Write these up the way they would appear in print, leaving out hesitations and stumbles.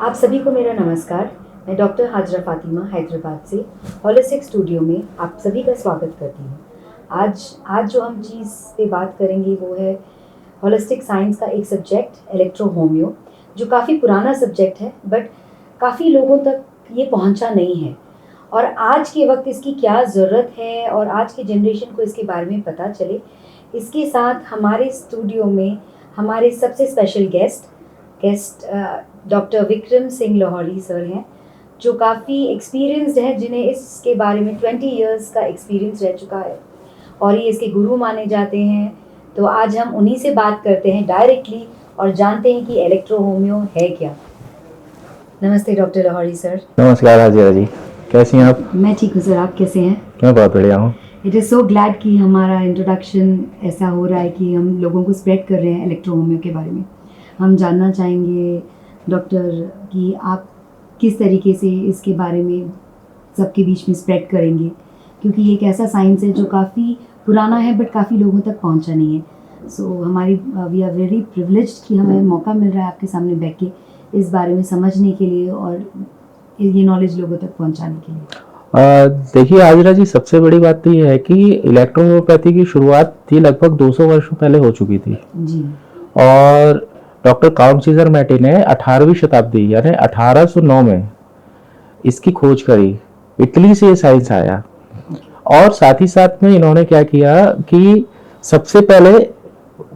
आप सभी को मेरा नमस्कार। मैं डॉक्टर हाजरा फातिमा हैदराबाद से होलिस्टिक स्टूडियो में आप सभी का स्वागत करती हूँ। आज जो हम चीज़ पे बात करेंगे वो है होलिस्टिक साइंस का एक सब्जेक्ट इलेक्ट्रो होम्यो, जो काफ़ी पुराना सब्जेक्ट है बट काफ़ी लोगों तक ये पहुँचा नहीं है। और आज के वक्त इसकी क्या ज़रूरत है और आज के जनरेशन को इसके बारे में पता चले, इसके साथ हमारे स्टूडियो में हमारे सबसे special guest doctor Vikram Singh Lahori sir हैं, जो काफ़ी एक्सपीरियंस्ड हैं, जिन्हें इसके बारे में 20 इयर्स का एक्सपीरियंस रह चुका है और ये इसके गुरु माने जाते हैं। तो आज हम उन्हीं से बात करते हैं डायरेक्टली और जानते हैं कि इलेक्ट्रो होम्यो है क्या। नमस्ते डॉक्टर लाहौरी सर। नमस्कार हाजिरा जी, कैसी हैं आप? मैं ठीक हूँ सर, आप कैसे हैं? मैं बहुत बढ़िया हूँ। इट इज़ सो ग्लैड कि हमारा इंट्रोडक्शन ऐसा हो रहा है कि हम लोगों को स्प्रेड कर रहे हैं इलेक्ट्रो होम्यो के बारे में। हम जानना चाहेंगे डॉक्टर कि आप किस तरीके से इसके बारे में सबके बीच में स्प्रेड करेंगे, क्योंकि ये एक ऐसा साइंस है जो काफ़ी पुराना है बट काफ़ी लोगों तक पहुंचा नहीं है। So we are very privileged कि हमें मौका मिल रहा है आपके सामने बैठ के इस बारे में समझने के लिए और ये नॉलेज लोगों तक पहुंचाने के लिए। देखिए हाजिरा जी, सबसे बड़ी बात तो ये है कि इलेक्ट्रोहोम्योपैथी की शुरुआत थी लगभग 200 वर्षों पहले हो चुकी थी जी। और डॉक्टर काउंट सीजर मैटी ने 18वीं शताब्दी यानी 1809 में इसकी खोज करी। इटली से ये साइंस आया और साथ ही साथ में इन्होंने क्या किया कि सबसे पहले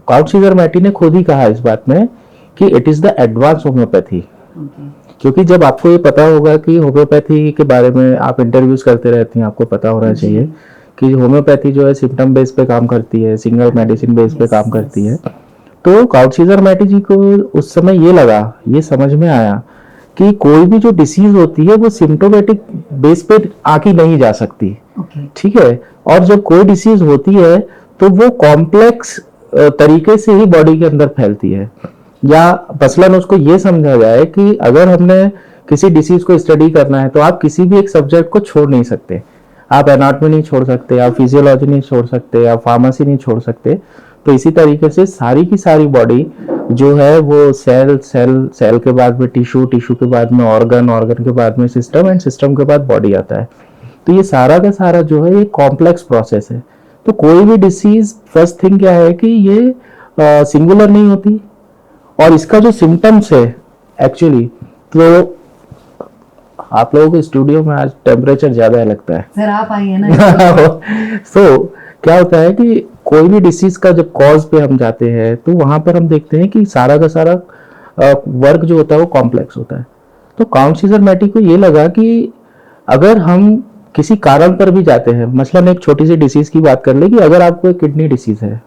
काउंट सीजर मैटी ने खुद ही कहा इस बात में कि it is the advance homeopathy. क्योंकि जब आपको ये पता होगा कि होम्योपैथी के बारे में आप इंटरव्यूज करते रहती हैं, आपको पता होना चाहिए कि होम्योपैथी जो है सिम्टम बेस पे काम करती है, सिंगल मेडिसिन बेस पे काम करती है। तो काउंट सीजर मैटी जी को उस समय ये लगा, ये समझ में आया कि कोई भी जो डिसीज होती है वो सिम्टोमेटिक बेस पे आके नहीं जा सकती। ठीक है। और जब कोई डिसीज होती है तो वो कॉम्प्लेक्स तरीके से ही बॉडी के अंदर फैलती है। या मसलन उसको ये समझा जाए कि अगर हमने किसी डिसीज को स्टडी करना है तो आप किसी भी एक सब्जेक्ट को छोड़ नहीं सकते। आप एनाटॉमी नहीं छोड़ सकते, आप फिजियोलॉजी नहीं छोड़ सकते, आप फार्मेसी नहीं छोड़ सकते। तो इसी तरीके से सारी की सारी बॉडी जो है वो सेल के बाद में टिश्यू के बाद में ऑर्गन के बाद में सिस्टम एंड सिस्टम के बाद बॉडी आता है। तो ये सारा का सारा जो है ये कॉम्प्लेक्स प्रोसेस है। तो कोई भी डिसीज फर्स्ट थिंग क्या है कि ये सिंगुलर नहीं होती और इसका जो सिम्टम्स है एक्चुअली, तो आप लोगों के स्टूडियो में आज टेम्परेचर ज्यादा है लगता है सर, आप आइए ना। सो क्या होता है कि कोई भी डिसीज का जब कॉज पे हम जाते हैं तो वहां पर हम देखते हैं कि सारा का सारा वर्क जो होता है वो कॉम्प्लेक्स होता है। तो काउंट सीजर मैटी को ये लगा कि अगर हम किसी कारण पर भी जाते हैं, मसलन एक छोटी सी डिसीज की बात कर ले कि अगर आपको एक किडनी डिसीज है,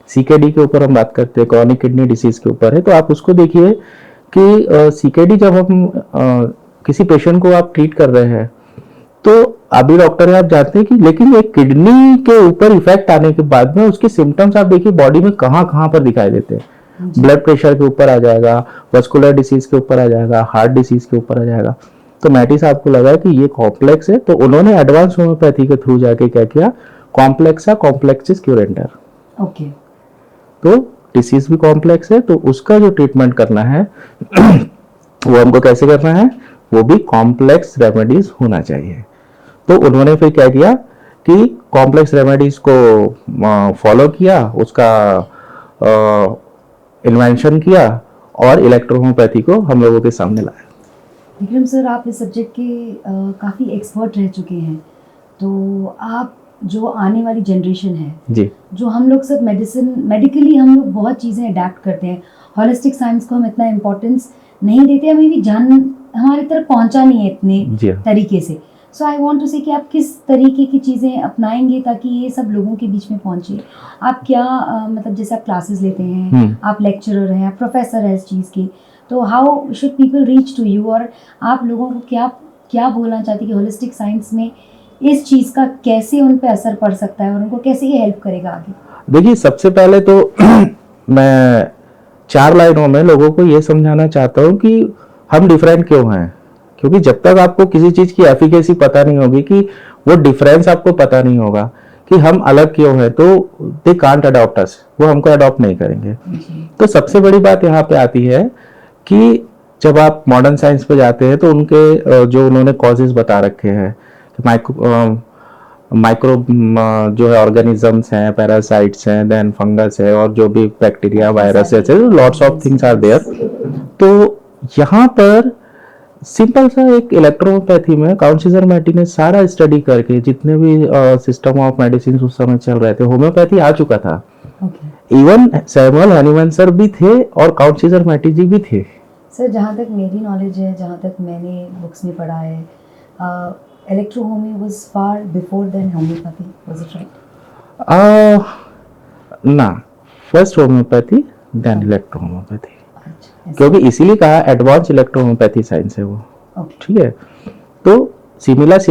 सीकेडी के ऊपर हम बात करते हैं, क्रॉनिक किडनी डिसीज के ऊपर है, तो आप उसको देखिए कि सीकेडी जब हम किसी पेशेंट को आप ट्रीट कर रहे हैं तो अभी डॉक्टर है, आप जानते हैं कि लेकिन एक किडनी के ऊपर इफेक्ट आने के बाद में उसके सिम्टम्स आप देखिए बॉडी में कहां कहां पर दिखाई देते हैं। ब्लड प्रेशर के ऊपर आ जाएगा, वस्कुलर डिसीज के ऊपर आ जाएगा, हार्ट डिसीज के ऊपर आ जाएगा। तो मैटी साहब को लगा कि ये कॉम्प्लेक्स है, तो उन्होंने एडवांस होम्योपैथी के थ्रू जाके क्या किया, कॉम्प्लेक्सिस क्यूरेंटर। ओके। तो डिसीज भी कॉम्प्लेक्स है, तो उसका जो ट्रीटमेंट करना है वो हमको कैसे करना है, वो भी कॉम्प्लेक्स रेमेडीज होना चाहिए। तो उन्होंने फिर क्या किया कि कॉम्प्लेक्स रेमेडीज को फॉलो किया, उसका इन्वेंशन किया और इलेक्ट्रोहोम्योपैथी को हम लोगों के सामने लाया। विक्रम सर, आप इस सब्जेक्ट के काफ़ी एक्सपर्ट रह चुके हैं, तो आप जो आने वाली जनरेशन है जी, जो हम लोग सब मेडिकली हम लोग बहुत चीज़ें अडेप्ट करते हैं, होलिस्टिक साइंस को हम इतना इम्पोर्टेंस नहीं देते, हमें भी जान हमारी तरफ पहुंचा नहीं है इतने तरीके से। सो आई वांट टू से कि आप किस तरीके की चीज़ें अपनाएंगे ताकि ये सब लोगों के बीच में पहुंचे। आप क्या मतलब जैसे आप क्लासेस लेते हैं, आप लेक्चरर हैं, आप प्रोफेसर हैं इस चीज़ के, तो how should people reach to you, और आप लोगों को क्या बोलना चाहते हैं कि होलिस्टिक साइंस में इस चीज़ का कैसे उन पे असर पड़ सकता है और उनको कैसे ये हेल्प करेगा आगे? देखिए, सबसे पहले तो मैं 4 लाइनों में लोगों को ये समझाना चाहता हूँ कि हम डिफरेंट क्यों हैं। क्योंकि जब तक आपको किसी चीज की एफिकेसी पता नहीं होगी, कि वो डिफरेंस आपको पता नहीं होगा कि हम अलग क्यों हैं, तो दे कांट अडॉप्ट अस, वो हमको अडॉप्ट नहीं करेंगे। तो सबसे बड़ी बात यहाँ पे आती है कि जब आप मॉडर्न साइंस पे जाते हैं तो उनके जो उन्होंने कॉजेज बता रखे हैं कि माइक्रो जो है ऑर्गेनिजम्स हैं, पैरासाइट्स हैं, देन फंगस है, और जो भी बैक्टीरिया वायरस है, lots of things are there. तो यहाँ पर सिंपल सा एक इलेक्ट्रोपैथी में काउंट सीजर मैटी ने सारा स्टडी करके जितने भी सिस्टम ऑफ मेडिसिन उस समय चल रहे थे, होम्योपैथी आ चुका था। इवन सैमुअल हनीमैन सर भी थे और काउंट सीजर मैटी जी भी थे। सर जहाँ तक मेरी नॉलेज है, जहाँ तक मैंने बुक्स में पढ़ा है, electrohomeo was far before than homeopathy, was it right? ना, फर्स्ट होम्योपैथी देन इलेक्ट्रोहोम्योपैथी, क्योंकि इसीलिए कहा एडवांस इलेक्ट्रोहोम्योपैथी साइंस है वो। ठीक है, तो सिमिलस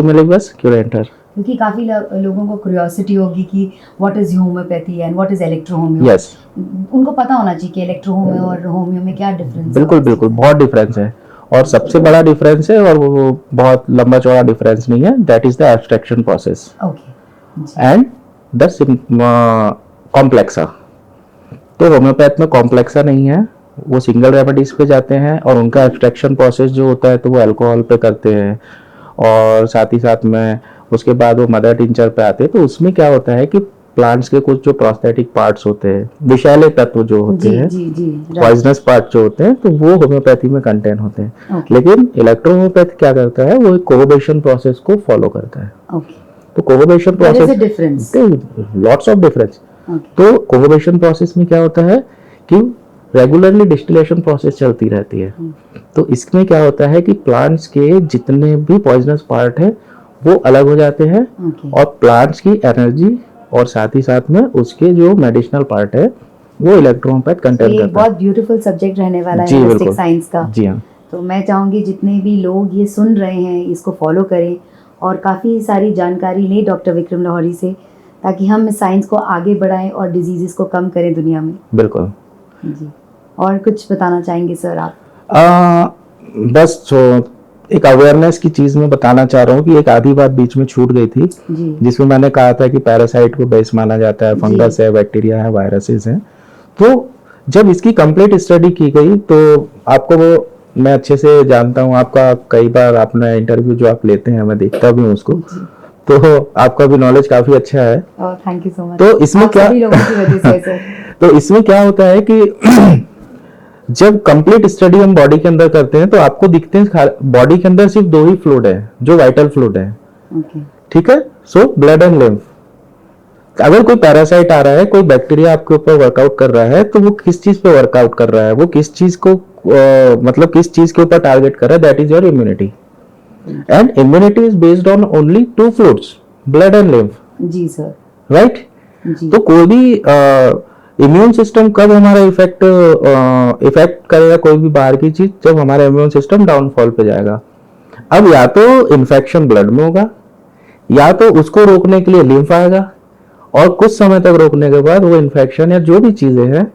क्यूरेंटर, क्योंकि काफी लोगों को क्यूरियोसिटी होगी कि what is homeopathy and what is electrohomeo. Yes, उनको पता होना चाहिए कि इलेक्ट्रोहोमियो और होमियो में क्या डिफरेंस है। बिल्कुल बहुत डिफरेंस है, और सबसे बड़ा डिफरेंस है, और वो बहुत लंबा चौड़ा डिफरेंस नहीं है, that is the abstraction process and the complex. तो होम्योपैथ में कॉम्प्लेक्सा नहीं है, वो सिंगल रेमेडीज पे जाते हैं, और उनका एब्स्ट्रैक्शन प्रोसेस जो होता है तो वो अल्कोहल पे करते हैं, और साथ ही साथ में उसके बाद वो मदर टिंचर पे आते हैं। तो उसमें क्या होता है कि प्लांट्स के कुछ जो प्रोस्थेटिक पार्ट्स होते हैं, विषैले तत्व जो होते हैं, पॉइजनस पार्ट जो होते हैं, तो वो होम्योपैथी में कंटेन होते हैं। लेकिन इलेक्ट्रोहोम्योपैथी क्या करता है, वो एक कोवोबेशन प्रोसेस को फॉलो करता है। तो कोवोबेशन प्रोसेस, लॉट्स ऑफ डिफरेंस। तो कोवोबेशन प्रोसेस में क्या होता है कि रेगुलरली डिस्टिलेशन प्रोसेस चलती रहती है। तो इसमें क्या होता है कि प्लांट्स के जितने भी पॉइजनस पार्ट है वो अलग हो जाते हैं, और प्लांट्स की एनर्जी और साथ ही साथ में उसके जो मेडिसिनल पार्ट है वो इलेक्ट्रोहोम्योपैथ कंटेन करता है। बहुत ब्यूटीफुल सब्जेक्ट रहने वाला है होलिस्टिक साइंस का। जी हाँ। तो मैं चाहूंगी जितने भी लोग ये सुन रहे हैं इसको फॉलो करें और काफ़ी सारी जानकारी लें डॉक्टर विक्रम लाहौरी से, ताकि हम इस साइंस को आगे बढ़ाएं और डिजीजेस को कम करें दुनिया में। बिल्कुल जी। और कुछ बताना चाहेंगे सर आप? बस एक अवेयरनेस की चीज में बताना चाह रहा हूँ कि एक आधी बात बीच में छूट गई थी, जिसमें मैंने कहा था कि पैरासाइट को बेस माना जाता है, फंगस है, बैक्टीरिया है, वायरसेस हैं। तो जब इसकी कंप्लीट स्टडी की गई तो आपको वो, मैं अच्छे से जानता हूँ, आपका कई बार आपने इंटरव्यू जो आप लेते हैं मैं देखता भी हूँ उसको, तो आपका भी नॉलेज काफी अच्छा है। Thank you so much. तो इसमें क्या तो इसमें क्या होता है कि जब कंप्लीट स्टडी हम बॉडी के अंदर करते हैं तो आपको दिखते हैं बॉडी के अंदर सिर्फ दो ही फ्लूइड है जो वाइटल फ्लूइड है। ठीक है, सो ब्लड एंड लिम्फ। अगर कोई पैरासाइट आ रहा है, कोई बैक्टीरिया आपके ऊपर वर्कआउट कर रहा है, तो वो किस चीज पे वर्कआउट कर रहा है, वो किस चीज को मतलब किस चीज के ऊपर टारगेट कर रहा है, that is your immunity. And immunity is based on only two fluids, blood and lymph. जी सर, राइट। तो कोई भी इम्यून सिस्टम कब हमारा इफेक्ट करेगा कोई भी बाहर की चीज, जब हमारा इम्यून सिस्टम डाउनफॉल पे जाएगा। अब या तो इन्फेक्शन ब्लड में होगा, या तो उसको रोकने के लिए लिम्फ आएगा, और कुछ समय तक रोकने के बाद वो इन्फेक्शन या जो भी चीजें हैं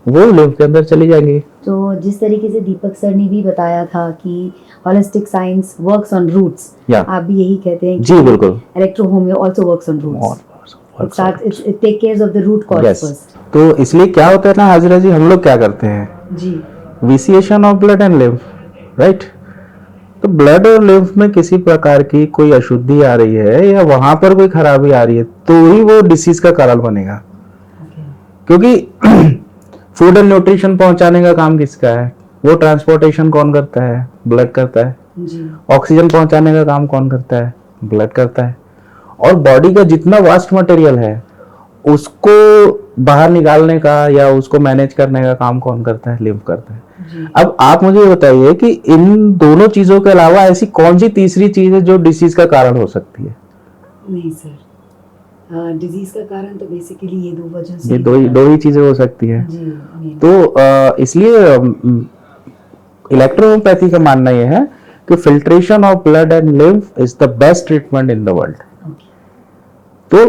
वो लिम्फ के अंदर चली जाएंगी। तो जिस तरीके से दीपक सर ने भी बताया था कि holistic science works on roots, आप भी यही कहते हैं? जी बिल्कुल। Electrohomeo also works on roots. It take care of the root cause first. तो इसलिए क्या होता है ना हाजिरा जी, हम लोग क्या करते हैं जी, vitiation of blood and lymph, right. तो ब्लड और लिम्फ में किसी प्रकार की कोई अशुद्धि आ रही है या वहां पर कोई खराबी आ रही है तो ही वो डिसीज का कारण बनेगा। क्योंकि फूड एंड न्यूट्रिशन पहुंचाने का काम किसका है, वो ट्रांसपोर्टेशन कौन करता है, ब्लड करता है। ऑक्सीजन पहुंचाने का काम कौन करता है, ब्लड करता है। और बॉडी का जितना वास्ट मटेरियल है उसको बाहर निकालने का या उसको मैनेज करने का काम कौन करता है, लिम्फ करता है। अब आप मुझे बताइए कि इन दोनों चीजों के अलावा ऐसी कौन सी तीसरी चीज है जो डिसीज का कारण हो सकती है? नहीं सर, डिजीज का कारण तो बेसिकली ये दो वजह से, ये दो ही चीजें हो सकती है। तो इसलिए इलेक्ट्रोहोम्योपैथी का मानना यह है कि filtration of blood and lymph is the best treatment in the world. तो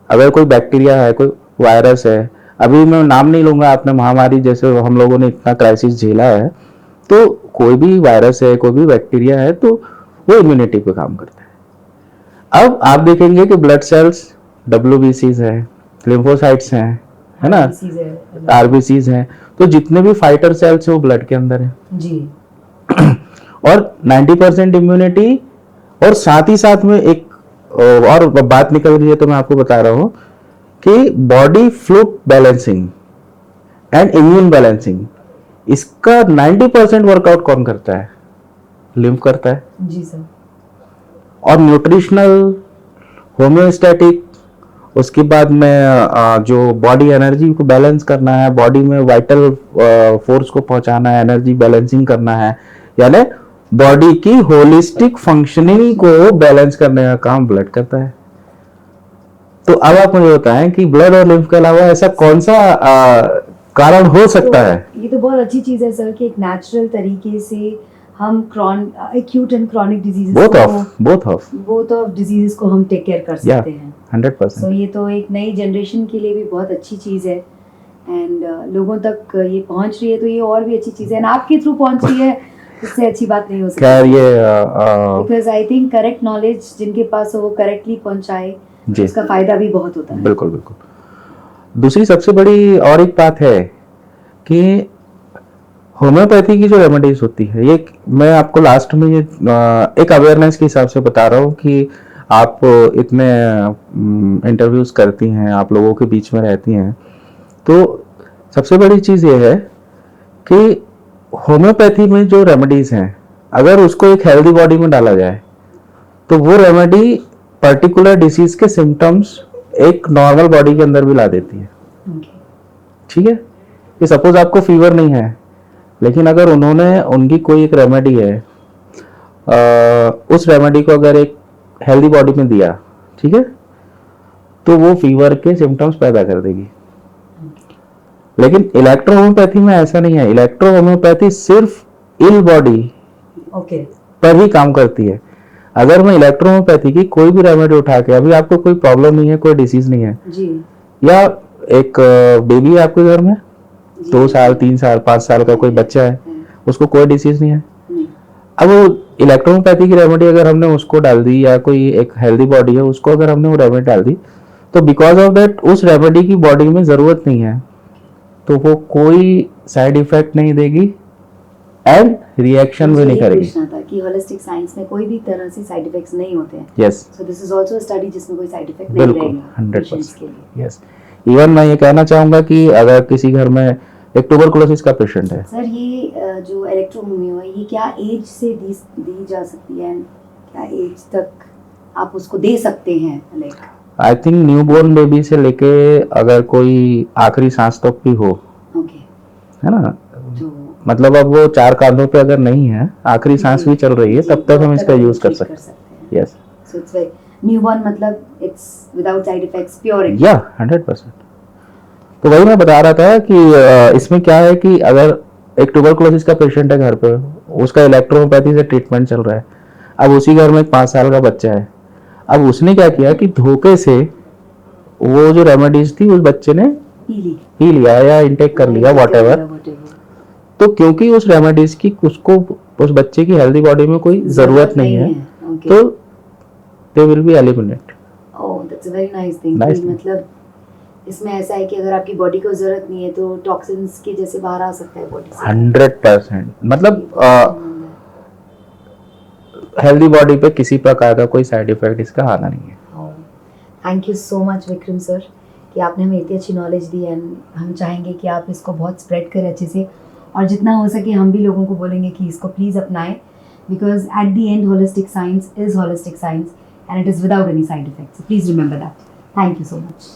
अगर कोई बैक्टीरिया है, कोई वायरस है, अभी मैं नाम नहीं लूंगा, आपने महामारी जैसे हम लोगों ने इतना क्राइसिस झेला है, तो कोई भी वायरस है, कोई भी बैक्टीरिया है, तो वो इम्यूनिटी पे काम करता है। अब आप देखेंगे कि ब्लड सेल्स WBCs है, लिम्फोसाइट्स हैं, है ना, RBCs हैं, तो जितने भी फाइटर सेल्स है वो ब्लड के अंदर है। जी। और 90% इम्यूनिटी, और साथ ही साथ में एक और बात निकल रही है तो मैं आपको बता रहा हूं कि body fluid balancing and immune balancing, इसका 90% वर्कआउट कौन करता है? लिम्फ करता है जी सर। और न्यूट्रिशनल, होम्योस्टैटिक, उसके बाद में जो बॉडी एनर्जी को बैलेंस करना है, बॉडी में वाइटल फोर्स को पहुंचाना है, एनर्जी बैलेंसिंग करना है, यानी बॉडी की होलिस्टिक फंक्शनिंग को बैलेंस करने का काम ब्लड करता है। तो अब आप मुझे बताएं कि ब्लड और लिम्फ के अलावा ऐसा कौन सा कारण हो सकता है? ये तो बहुत अच्छी चीज है सर कि एक नेचुरल तरीके से हम acute and chronic diseases both of diseases को हम टेक केयर कर सकते हैं 100%। सो ये तो एक नई जनरेशन के लिए भी बहुत अच्छी चीज है, एंड लोगों तक ये पहुंच रही है तो ये और भी अच्छी चीज है, एंड आपके थ्रू पहुंच रही है, इससे अच्छी बात नहीं हो सकती। खैर ये because I think correct knowledge जिनके पास हो वो करेक्टली पहुंचाए, उसका फायदा भी बहुत होता है। बिल्कुल बिल्कुल। दूसरी सबसे बड़ी और एक बात है कि होम्योपैथी की जो रेमेडीज होती है, ये मैं आपको लास्ट में ये एक अवेयरनेस के हिसाब से बता रहा हूँ कि आप इतने इंटरव्यूज करती हैं, आप लोगों के बीच में रहती हैं, तो सबसे बड़ी चीज़ ये है कि होम्योपैथी में जो रेमेडीज हैं, अगर उसको एक हेल्दी बॉडी में डाला जाए तो वो रेमेडी पर्टिकुलर डिसीज के सिम्टम्स एक नॉर्मल बॉडी के अंदर भी ला देती है। ठीक है, कि सपोज आपको फीवर नहीं है, लेकिन अगर उनकी कोई एक रेमेडी है, उस रेमेडी को अगर एक हेल्दी बॉडी में दिया, ठीक है, तो वो फीवर के सिम्टम्स पैदा कर देगी। लेकिन इलेक्ट्रो होम्योपैथी में ऐसा नहीं है। इलेक्ट्रो होम्योपैथी सिर्फ इल बॉडी पर ही काम करती है। अगर मैं इलेक्ट्रो होम्योपैथी की कोई भी रेमेडी उठा के, अभी आपको कोई प्रॉब्लम नहीं है, कोई डिसीज नहीं है जी, या एक बेबी है आपके घर में, 2 साल 3 साल 5 साल का कोई बच्चा है, उसको कोई डिसीज नहीं है, अब वो इलेक्ट्रोपैथी की रेमेडी अगर हमने उसको डाल दी, या कोई एक हेल्दी बॉडी है उसको अगर हमने वो रेमेडी डाल दी, तो बिकॉज ऑफ दैट उस रेमेडी की बॉडी में जरूरत नहीं है, तो वो कोई साइड इफेक्ट नहीं देगी एंड रिएक्शन भी नहीं करेगी। था कि होलिस्टिक साइंस में कोई भी तरह से साइड इफेक्ट्स नहीं होते हैं। Yes, so this is also a study जिसमें कोई साइड इफेक्ट नहीं बिल्कुल रहेगा 100%। यस, इवन मैं ये कहना चाहूंगा कि अगर किसी घर में एक ट्यूबरकुलोसिस का पेशेंट है, सर ये जो इलेक्ट्रोहोमियो है, ये क्या एज से दी जा सकती है, क्या एज तक आप उसको दे सकते हैं? Like I think newborn baby से लेके अगर कोई आखिरी सांस तक भी हो, ओके, है ना, मतलब अब वो 4 कांधों पे अगर नहीं है, आखिरी सांस भी चल रही है, तब तक हम इसका यूज कर सकते हैं। Yes, so it's like newborn, मतलब it's without side effects, pure. या 100%। तो वही मैं बता रहा था कि इसमें क्या है कि अगर एक ट्यूबरकुलोसिस का पेशेंट है घर पे, उसका इलेक्ट्रोपैथी से ट्रीटमेंट चल रहा है, अब उसी घर में एक 5 साल का बच्चा है, अब उसने क्या किया कि धोखे से वो जो रेमेडीज थी उस बच्चे ने पी लिया या इंटेक कर लिया, व्हाटएवर, तो क्योंकि उस रेमेडीज की उसको उस बच्चे की हेल्दी बॉडी में कोई जरूरत नहीं है, तो they will be eliminate. Oh, that's a very nice thing. मतलब इसमें ऐसा है कि अगर आपकी बॉडी को जरूरत नहीं है तो टॉक्सिन्स के जैसे बाहर आ सकता है बॉडी से 100%। मतलब हेल्दी बॉडी पे किसी प्रकार का कोई साइड इफेक्ट इसका आना नहीं है। Thank you so much Vikram sir कि आपने हमें इतनी अच्छी नॉलेज दी, एंड हम चाहेंगे कि आप इसको बहुत स्प्रेड करें अच्छे से, और जितना हो सके हम भी लोगों को बोलेंगे कि इसको प्लीज़ अपनाएं, because at the end holistic science is holistic science and it is without any side effects. Please remember that. Thank you so much.